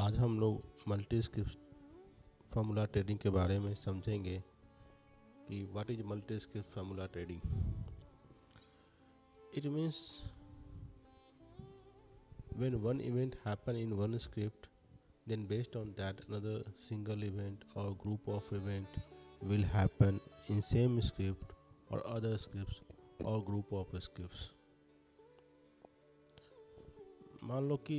आज हम लोग मल्टी स्क्रिप्ट फार्मूला ट्रेडिंग के बारे में समझेंगे कि what is multi script formula trading. It means when one event happen in one script, then based on that another single event or group of event will happen in same script or other scripts or group of scripts। मान लो कि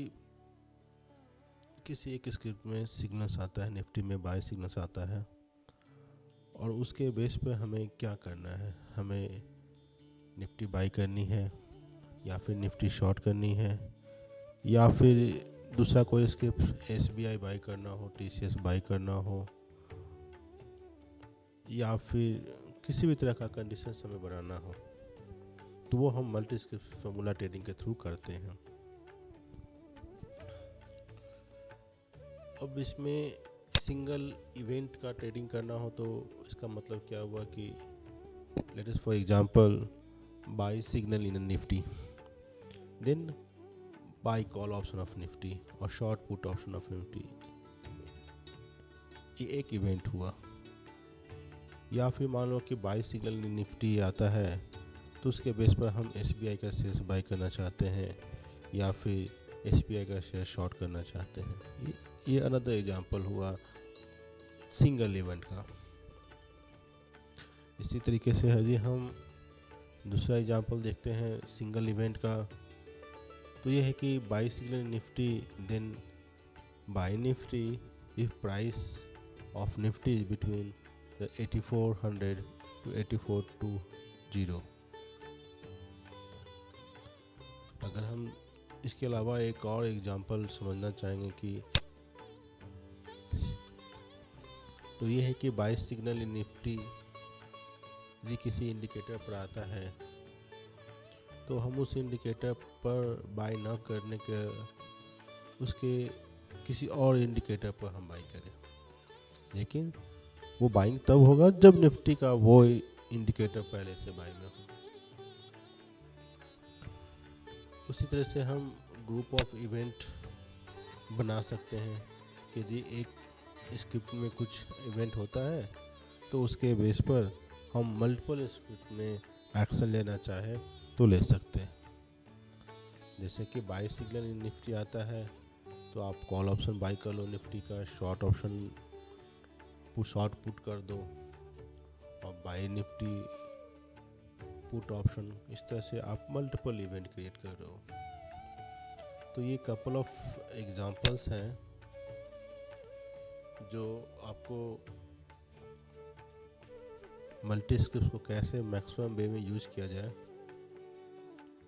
किसी एक script में signals आता है, Nifty में bye signals आता है और उसके बेस पे हमें क्या करना है, हमें निफ्टी बाय करनी है या फिर निफ्टी शॉर्ट करनी है या फिर दूसरा कोई स्क्रिप्ट एसबीआई बाय करना हो, टीसीएस बाय करना हो या फिर किसी भी तरह का कंडीशन हमें बनाना हो, तो वो हम मल्टी स्क्रिप्ट फार्मूला ट्रेडिंग के थ्रू करते हैं। अब इसमें सिंगल इवेंट का ट्रेडिंग करना हो तो इसका मतलब क्या हुआ कि let us for example buy signal in Nifty, then buy call option of Nifty और short put option of Nifty, ये एक इवेंट हुआ। या फिर मान लो कि बाय सिग्नल निफ्टी आता है तो उसके बेस पर हम एसबीआई का शेयर बाय करना चाहते हैं या फिर एसबीआई का शेयर शॉर्ट करना चाहते हैं। ये अनदर एग्जांपल हुआ सिंगल इवेंट का। इसी तरीके से यदि हम दूसरा एग्जांपल देखते हैं सिंगल इवेंट का, तो ये है कि buy signal Nifty then buy Nifty if price of Nifty is between 8400 to 8420। अगर हम इसके अलावा एक और एग्जांपल समझना चाहेंगे कि तो ये है कि बाय सिग्नल इन निफ्टी यदि किसी इंडिकेटर पर आता है तो हम उस इंडिकेटर पर बाय न करने के उसके किसी और इंडिकेटर पर हम बाय करें, लेकिन वो बाइंग तब होगा जब निफ्टी का वो इंडिकेटर पहले से बाय में हो। उसी तरह से हम ग्रुप ऑफ इवेंट बना सकते हैं कि यदि एक स्क्रिप्ट में कुछ इवेंट होता है तो उसके बेस पर हम मल्टीपल स्क्रिप्ट में एक्शन लेना चाहे तो ले सकते हैं। जैसे कि बाय सिग्नल इन निफ्टी आता है तो आप कॉल ऑप्शन बाय कर लो निफ्टी का, शॉर्ट ऑप्शन शॉर्ट पुट कर दो और बाय निफ्टी पुट ऑप्शन, इस तरह से आप मल्टीपल इवेंट क्रिएट कर रहे हो। तो ये कपल ऑफ एग्जांपल्स हैं जो आपको मल्टी स्क्रिप्ट को कैसे मैक्सिमम वे में यूज किया जाए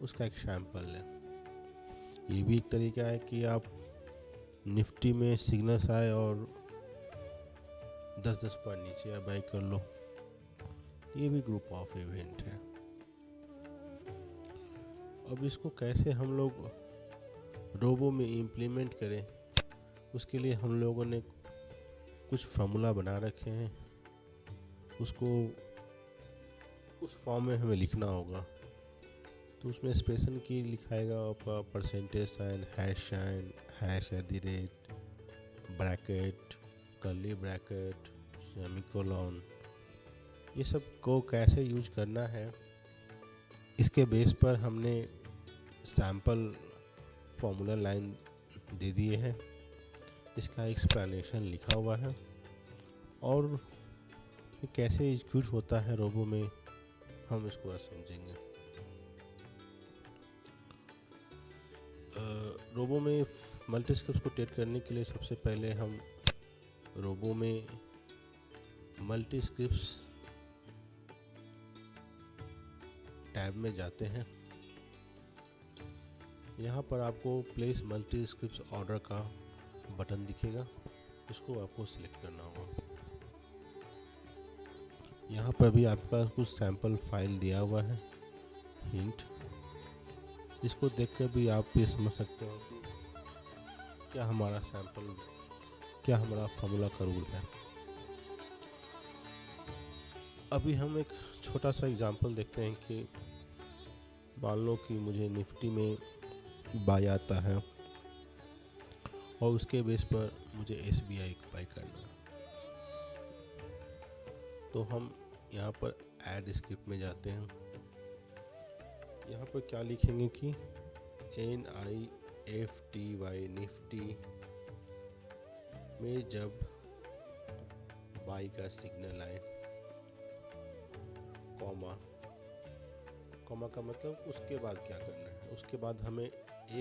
उसका एक सैम्पल है। ये भी एक तरीका है कि आप निफ्टी में सिग्नल्स आए और 10-10 पॉइंट नीचे या बाय कर लो, ये भी ग्रुप ऑफ इवेंट है। अब इसको कैसे हम लोग रोबो में इम्प्लीमेंट करें, उसके लिए हम लोगों ने कुछ फार्मूला बना रखे हैं, उसको उस फॉर्म में हमें लिखना होगा। तो उसमें स्पेशल की लिखाएगा आपका percentage sign, hash at the rate, bracket, curly bracket, semicolon, ये सब को कैसे यूज करना है इसके बेस पर हमने सैम्पल फॉर्मूला लाइन दे दिए हैं। इसका एक्सप्लेनेशन लिखा हुआ है और ये कैसे एग्जीक्यूट होता है रोबो में हम इसको आज समझेंगे। रोबो में मल्टी स्क्रिप्ट को ट्रेड करने के लिए सबसे पहले हम रोबो में मल्टी स्क्रिप्ट्स टैब में जाते हैं। यहाँ पर आपको प्लेस मल्टी स्क्रिप्ट्स ऑर्डर का बटन दिखेगा, इसको आपको सिलेक्ट करना होगा। यहाँ पर भी आपके पास कुछ सैम्पल फाइल दिया हुआ है, हिंट, इसको देखकर भी आप ये समझ सकते हो कि क्या हमारा सैम्पल, क्या हमारा फार्मूला का रूल है। अभी हम एक छोटा सा एग्जांपल देखते हैं कि मान लो कि मुझे निफ्टी में बाय आता है और उसके बेस पर मुझे SBI बाई करना है। तो हम यहाँ पर ऐड स्क्रिप्ट में जाते हैं। यहाँ पर क्या लिखेंगे कि NIFTY निफ्टी में जब बाई का सिग्नल आए, कॉमा का मतलब उसके बाद क्या करना है। उसके बाद हमें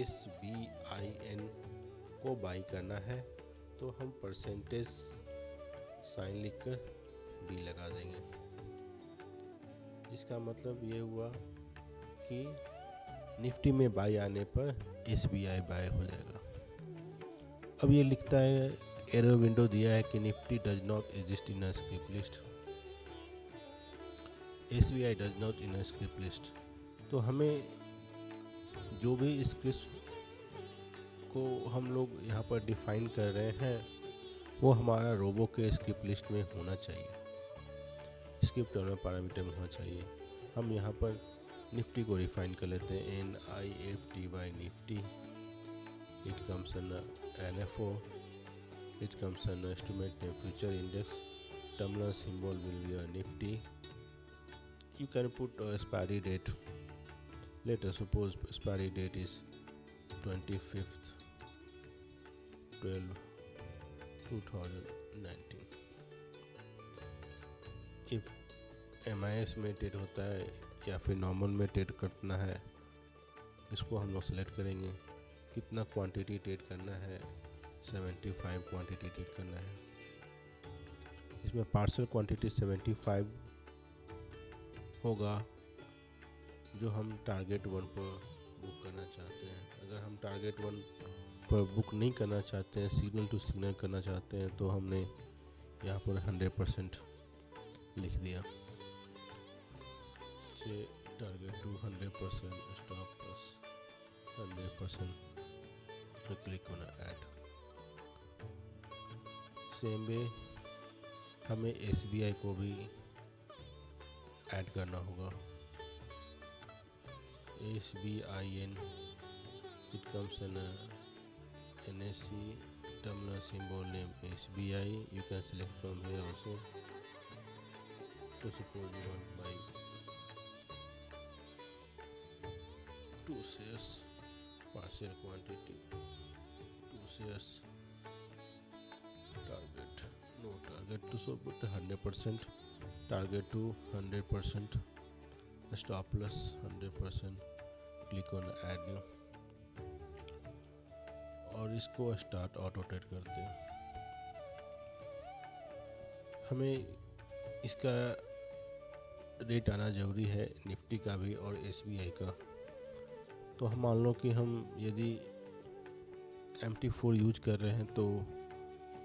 SBIN को बाई करना है, तो हम परसेंटेज साइन लिखकर B लगा देंगे। इसका मतलब ये हुआ कि निफ्टी में बाई आने पर SBI बाय हो जाएगा। अब ये लिखता है, एरर विंडो दिया है कि Nifty does not exist in a script list, SBI does not in a script list. तो हमें जो भी स्क्रिप्ट को हम लोग यहाँ पर डिफाइन कर रहे हैं वो हमारा रोबो के स्क्रिप्ट लिस्ट में होना चाहिए, स्क्रिप्ट में पैरामीटर में होना चाहिए। हम यहाँ पर निफ्टी को डिफाइन कर लेते हैं, NIFTY Nifty, it comes in NFO, it comes an estimate name future index, terminal symbol will be a nifty. You can put a expiry date. Let us suppose expiry date is 25th 12 2019. if MIS में trade होता है या फिर normal में trade करना है, इसको हम लोग सेलेक्ट करेंगे। कितना क्वांटिटी ट्रेड करना है, 75 क्वांटिटी ट्रेड करना है। इसमें पार्सल क्वांटिटी 75 होगा जो हम टारगेट 1 पर बुक करना चाहते हैं। अगर हम टारगेट 1 पर बुक नहीं करना चाहते हैं, सिग्नल टू सिग्नल करना चाहते हैं, तो हमने यहाँ पर 100% लिख दिया। टारगेट टू 100%, स्टॉप लॉस 100%, तो click on add. Same way हमें SBI को भी ऐड करना होगा। SBIN, it comes in a NSE, terminal symbol name SBI. You can select from here also. To suppose you want buy 2 shares, partial quantity 2 shares, target no target to so but 100%, target to 100%, stop loss 100%, click on add new और इसको start auto trade करते हैं। हमें इसका rate आना ज़रूरी है, Nifty का भी और SBI का। तो हम मान लो कि हम यदि MT4 यूज कर रहे हैं, तो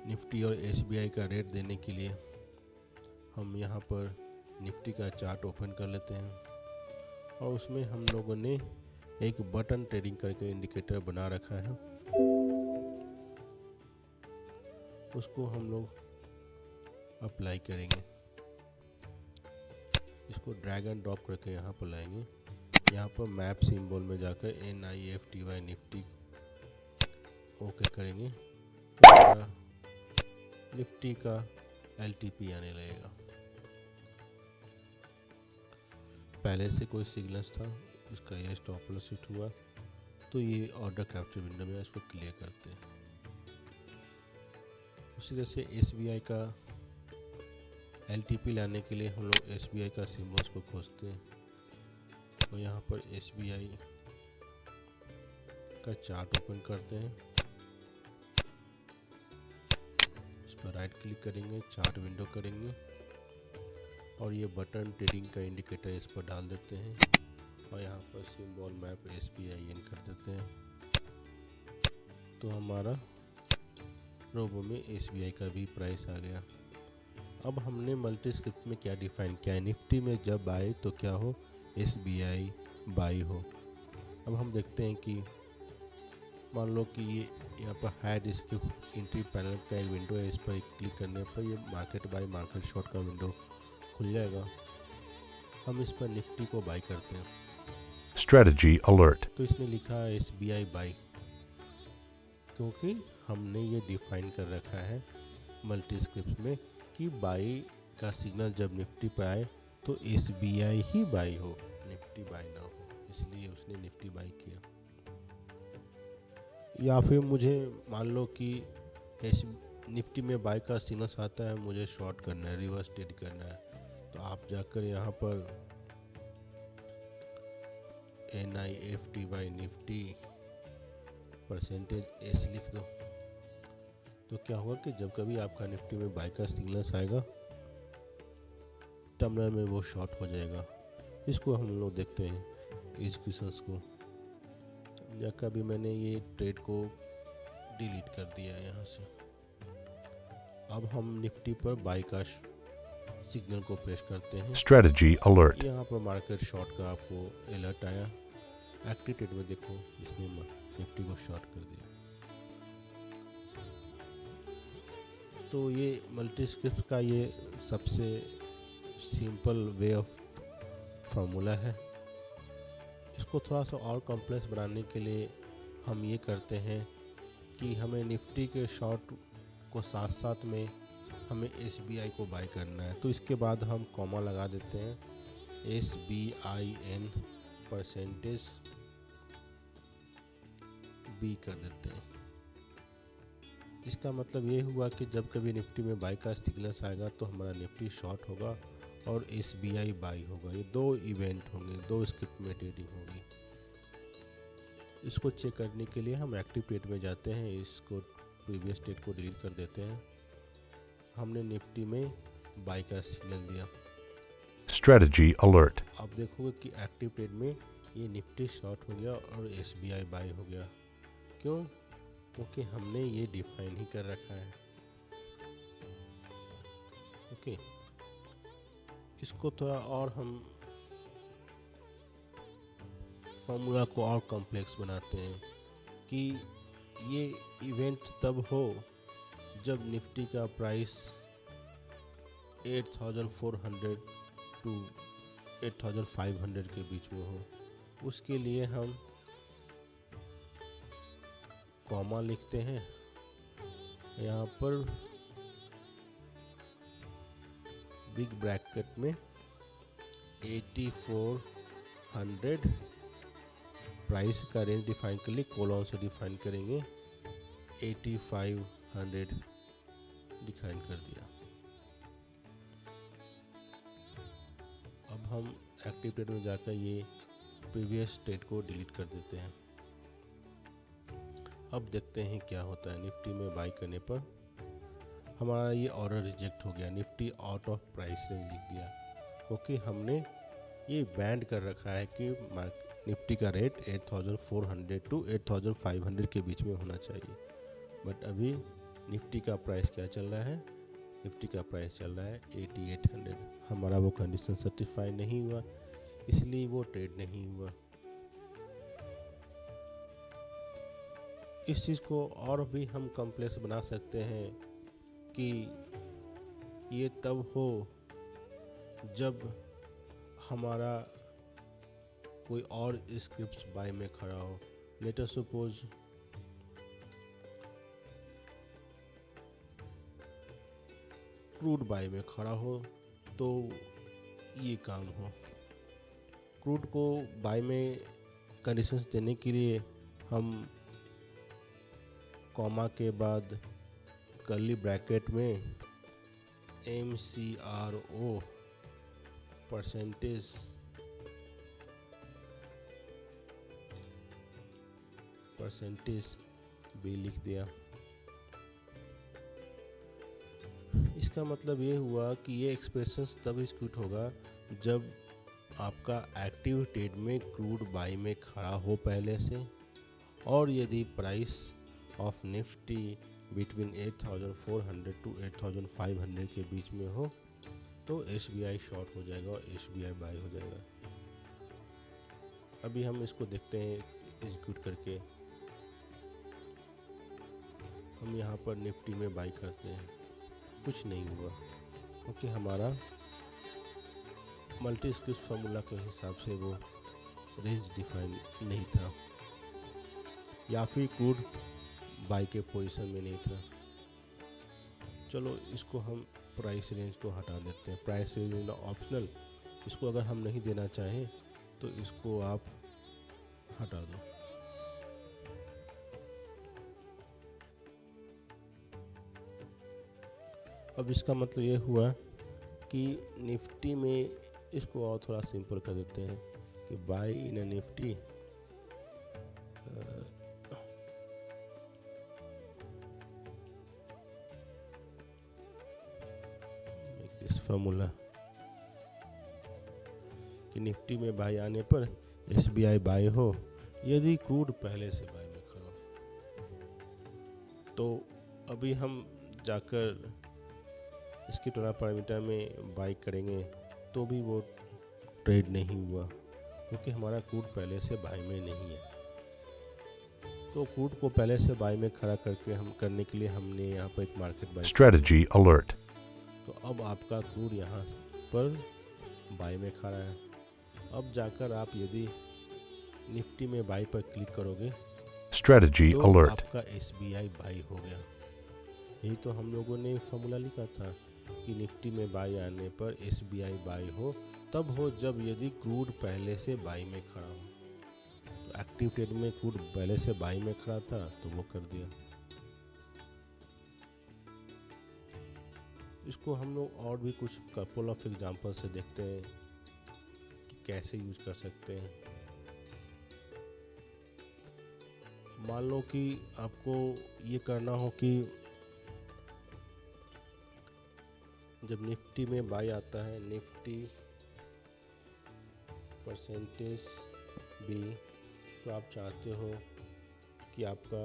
निफ्टी और SBI का रेट देने के लिए हम यहाँ पर निफ्टी का चार्ट ओपन कर लेते हैं और उसमें हम लोगों ने एक बटन ट्रेडिंग करके इंडिकेटर बना रखा है, उसको हम लोग अप्लाई करेंगे। इसको ड्रैग एंड ड्रॉप करके यहाँ पर लाएंगे। यहाँ पर मैप सिंबल में जाकर NIFTY निफ्टी ओके करेंगे, तो निफ्टी का LTP आने लगेगा। पहले से कोई सिग्नल्स था, इसका ये स्टॉप लॉस हिट हुआ, तो ये ऑर्डर कैप्चर विंडो में इसको क्लियर करते हैं। उसी तरह से SBI का LTP लाने के लिए हम लोग SBI का सिम्बल्स को खोजते हैं और यहाँ पर SBI का चार्ट ओपन करते हैं। इस पर राइट क्लिक करेंगे, चार्ट विंडो करेंगे और ये बटन ट्रेडिंग का इंडिकेटर इस पर डाल देते हैं और यहाँ पर सिंबल मैप SBIN कर देते हैं। तो हमारा रोबो में SBI का भी प्राइस आ गया। अब हमने मल्टी स्क्रिप्ट में क्या डिफाइन किया है, निफ्टी में जब आए तो क्या हो, SBI बाई हो। अब हम देखते हैं कि मान लो कि ये यहाँ पर हाइड स्क्रिप्ट एंट्री पैनल का एक विंडो है, इस पर क्लिक करने पर ये मार्केट बाई मार्केट शॉर्ट का विंडो खुल जाएगा। हम इस पर निफ्टी को बाई करते हैं। Strategy alert. तो इसने लिखा है SBI बाई, क्योंकि हमने ये डिफाइन कर रखा है मल्टी स्क्रिप्ट में कि बाई का सिग्नल जब निफ्टी पर आए तो SBI ही बाई हो, निफ्टी बाई ना हो, इसलिए उसने निफ्टी बाई किया। या फिर मुझे मान लो कि निफ्टी में बाई का सिग्नल आता है, मुझे शॉर्ट करना है, रिवर्स ट्रेड करना है, तो आप जाकर यहाँ पर NIFTY निफ्टी %S लिख दो। तो क्या होगा कि जब कभी आपका निफ्टी में बाई का सिग्नल आएगा, टर्मिनल में वो शॉर्ट हो जाएगा। इसको हम लोग देखते हैं एग्जीक्यूशंस को। या कभी मैंने ये ट्रेड को डिलीट कर दिया यहाँ से। अब हम निफ्टी पर बाई का सिग्नल को प्रेस करते हैं। Strategy alert. यहाँ पर मार्केट शॉर्ट का आपको अलर्ट आया। एक्टिव ट्रेड में देखो, इसने निफ्टी को शॉर्ट कर दिया। तो ये मल्टी स्क्रिप्ट का ये सबसे सिंपल वे ऑफ फार्मूला है। इसको थोड़ा सा और कॉम्प्लेक्स बनाने के लिए हम ये करते हैं कि हमें निफ्टी के शॉर्ट को साथ साथ में हमें SBI को बाय करना है। तो इसके बाद हम कॉमा लगा देते हैं, SBIN %B कर देते हैं। इसका मतलब ये हुआ कि जब कभी निफ्टी में बाई का सिग्नल आएगा तो हमारा निफ्टी शॉर्ट होगा और SBI बाई होगा। ये दो इवेंट होंगे, दो स्क्रिप्ट में ट्रेडिंग होगी। इसको चेक करने के लिए हम एक्टिव ट्रेड में जाते हैं, इसको प्रीवियस ट्रेड को डिलीट कर देते हैं। हमने निफ्टी में बाई का सिग्नल दिया। Strategy alert. आप देखोगे कि एक्टिव ट्रेड में ये निफ्टी शॉर्ट हो गया और SBI बाई हो गया। क्यों? क्योंकि हमने ये डिफाइन ही कर रखा है। ओके, इसको थोड़ा और हम फॉर्मूला को और कॉम्प्लेक्स बनाते हैं कि ये इवेंट तब हो जब निफ्टी का प्राइस 8400 टू 8500 के बीच में हो। उसके लिए हम कॉमा लिखते हैं यहाँ पर, बिग ब्रैकेट में 8400 प्राइस का रेंज डिफाइन कर लिए, कोलन से डिफाइन करेंगे 8500 डिफाइन कर दिया। अब हम एक्टिव ट्रेड में जाकर ये प्रीवियस ट्रेड को डिलीट कर देते हैं। अब देखते हैं क्या होता है। निफ्टी में बाई करने पर हमारा ये ऑर्डर रिजेक्ट हो गया, Nifty out of price range लिख दिया, क्योंकि हमने ये बैंड कर रखा है कि निफ्टी का रेट 8400 टू 8500 के बीच में होना चाहिए। बट अभी निफ्टी का प्राइस क्या चल रहा है? निफ्टी का प्राइस चल रहा है 8800। हमारा वो कंडीशन सेटिस्फाई नहीं हुआ, इसलिए वो ट्रेड नहीं हुआ। इस चीज़ को और भी हम कॉम्प्लेक्स बना सकते हैं कि ये तब हो जब हमारा कोई और स्क्रिप्ट बाय में खड़ा हो। Let us suppose crude buy में खड़ा हो तो ये काम हो। क्रूड को बाय में कंडीशंस देने के लिए हम कॉमा के बाद कर्ली ब्रैकेट में MCRO परसेंटेज B लिख दिया। इसका मतलब ये हुआ कि ये एक्सप्रेशंस तब एग्जीक्यूट होगा जब आपका एक्टिव ट्रेड में क्रूड बाई में खड़ा हो पहले से, और यदि price of Nifty between 8400 to 8500 के बीच में हो तो SBI शॉर्ट हो जाएगा और SBI बाई हो जाएगा। अभी हम इसको देखते हैं एग्जीक्यूट करके। हम यहाँ पर निफ्टी में बाई करते हैं, कुछ नहीं हुआ क्योंकि हमारा मल्टी स्क्रिप्ट फार्मूला के हिसाब से वो रेंज डिफाइन नहीं था। या फिर क्रूड बाई के पोजीशन में नहीं था। चलो इसको हम प्राइस रेंज को हटा देते हैं। प्राइस रेंज ऑप्शनल, इसको अगर हम नहीं देना चाहें तो इसको आप हटा दो। अब इसका मतलब ये हुआ कि निफ्टी में इसको और थोड़ा सिंपल कर देते हैं कि buy in a Nifty make this formula कि निफ्टी में बाय आने पर SBI बाय हो यदि क्रूड पहले से बाय में खड़ा हो। तो अभी हम जाकर इसकी 12 पैरामीटर में बाई करेंगे तो भी वो ट्रेड नहीं हुआ क्योंकि हमारा क्रूड पहले से बाई में नहीं है। तो क्रूड को पहले से बाई में खड़ा करके हम करने के लिए हमने यहाँ पर एक मार्केट बाई Strategy alert. तो अब आपका क्रूड यहाँ पर बाई में खड़ा है। अब जाकर आप यदि निफ्टी में बाई पर क्लिक करोगे Strategy तो alert. आपका SBI बाई हो गया। यही तो हम लोगों ने फॉर्मूला लिखा था कि निफ्टी में बाई आने पर SBI बाई हो तब हो जब यदि क्रूड पहले से बाई में खड़ा हो। तो एक्टिव ट्रेड में क्रूड पहले से बाई में खड़ा था तो वो कर दिया। इसको हम लोग और भी कुछ कपल ऑफ एग्जांपल से देखते हैं कि कैसे यूज कर सकते हैं। मान लो कि आपको ये करना हो कि जब निफ्टी में बाई आता है निफ्टी परसेंटेज बी, तो आप चाहते हो कि आपका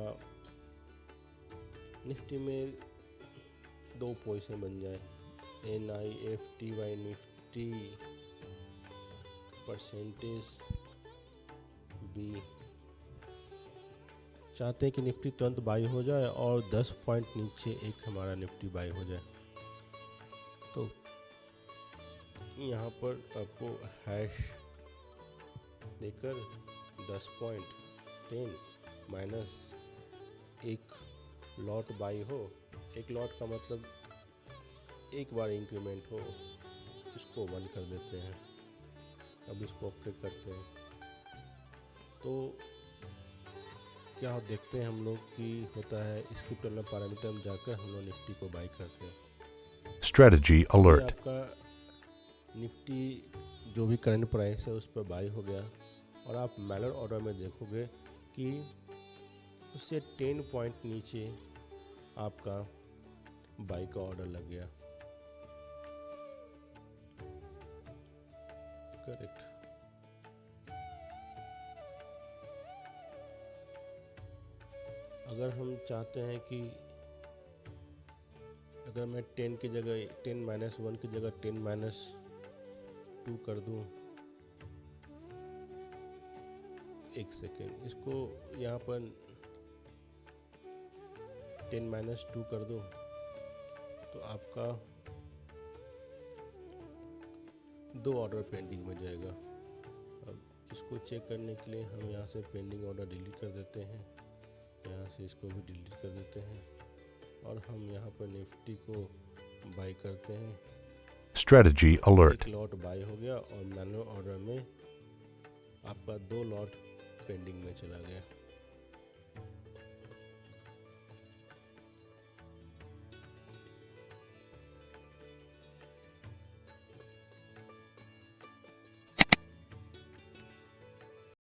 निफ्टी में 2 पोजीशन बन जाए NIFTY निफ्टी परसेंटेज बी। चाहते हैं कि निफ्टी तुरंत बाई हो जाए और 10 पॉइंट नीचे एक हमारा निफ्टी बाई हो जाए। तो यहाँ पर आपको हैश देकर 10.10 माइनस एक लॉट बाई हो, एक लॉट का मतलब एक बार इंक्रीमेंट हो, इसको 1 कर देते हैं। अब इसको ओके करते हैं तो क्या देखते हैं हम लोग कि होता है इसकी 12 पैरामीटर में जाकर हम लोग निफ्टी को बाई करते हैं। Strategy alert. आपका निफ्टी जो भी करंट प्राइस है उस पर बाई हो गया और आप मैनर ऑर्डर में देखोगे कि उससे 10 पॉइंट नीचे आपका बाई का ऑर्डर लग गया। करेक्ट। अगर हम चाहते हैं कि अगर मैं 10 की जगह 10-1 की जगह 10-2 कर दूं, एक सेकेंड, इसको यहाँ पर 10-2 कर दूं तो आपका 2 ऑर्डर पेंडिंग में जाएगा। अब इसको चेक करने के लिए हम यहाँ से पेंडिंग ऑर्डर डिलीट कर देते हैं, यहाँ से इसको भी डिलीट कर देते हैं और हम यहाँ पर निफ्टी को बाई करते हैं। Strategy alert. एक लॉट बाई हो गया और मैनुअल ऑर्डर में आपका 2 लॉट पेंडिंग में चला गया।